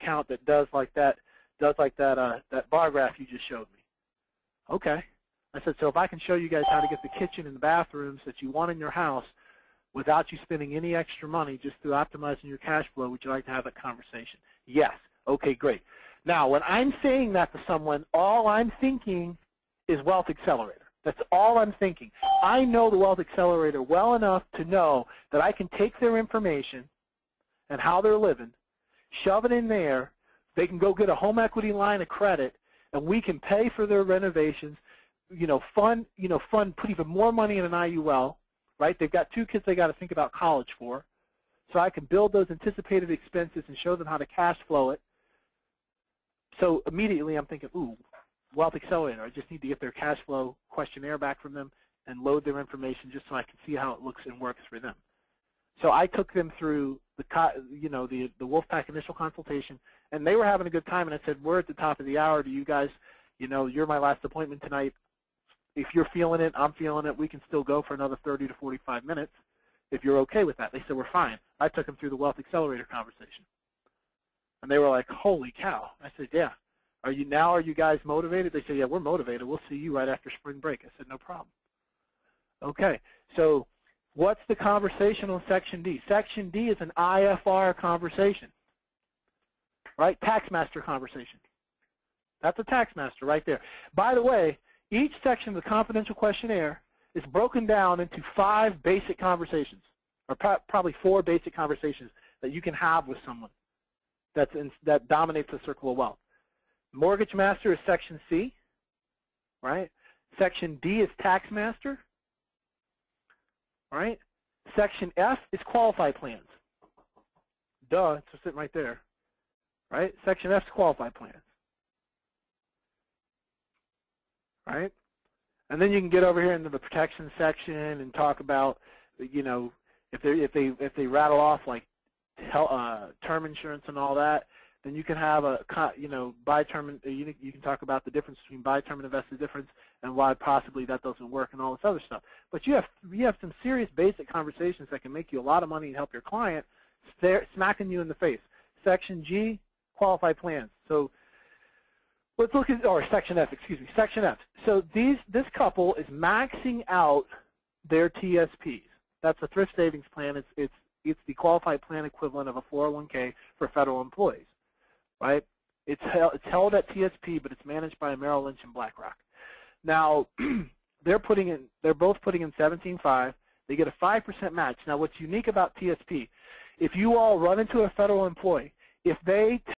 account that does like that bar graph you just showed me. Okay. I said, so if I can show you guys how to get the kitchen and the bathrooms that you want in your house without you spending any extra money just through optimizing your cash flow, would you like to have that conversation? Yes. Okay, great. Now, when I'm saying that to someone, all I'm thinking is Wealth Accelerator. That's all I'm thinking. I know the Wealth Accelerator well enough to know that I can take their information and how they're living, shove it in there. They can go get a home equity line of credit, and we can pay for their renovations, fund, put even more money in an IUL, right? They've got 2 kids they got to think about college for. So I can build those anticipated expenses and show them how to cash flow it. So immediately I'm thinking, ooh, Wealth Accelerator. I just need to get their cash flow questionnaire back from them and load their information just so I can see how it looks and works for them. So I took them through the Wolfpack initial consultation, and they were having a good time. And I said, we're at the top of the hour. Do you guys, you're my last appointment tonight. If you're feeling it, I'm feeling it. We can still go for another 30 to 45 minutes if you're okay with that. They said, we're fine. I took them through the Wealth Accelerator conversation. And they were like, holy cow. I said, yeah. Are you guys motivated? They said, yeah, we're motivated. We'll see you right after spring break. I said, no problem. Okay, so what's the conversation on Section D? Section D is an IFR conversation, right? Taxmaster conversation. That's a taxmaster right there. By the way, each section of the confidential questionnaire is broken down into 5 basic conversations, or probably 4 basic conversations that you can have with someone that dominates the circle of wealth. Mortgage master is Section C, right? Section D is tax master, right? Section F is qualified plans. Duh, it's just sitting right there, right? Section F is qualified plans, right? And then you can get over here into the protection section and talk about, if they rattle off like term insurance and all that. Then you can have buy term. You can talk about the difference between buy term and invested difference and why possibly that doesn't work and all this other stuff. But you have some serious basic conversations that can make you a lot of money and help your client, smacking you in the face. Section G, qualified plans. So let's look at, or Section F, excuse me, Section F. So this couple is maxing out their TSPs. That's a thrift savings plan. It's the qualified plan equivalent of a 401k for federal employees. Right? It's held at TSP, but it's managed by Merrill Lynch and BlackRock. Now, they're both putting in 17.5. They get a 5% match. Now, what's unique about TSP, if you all run into a federal employee, if they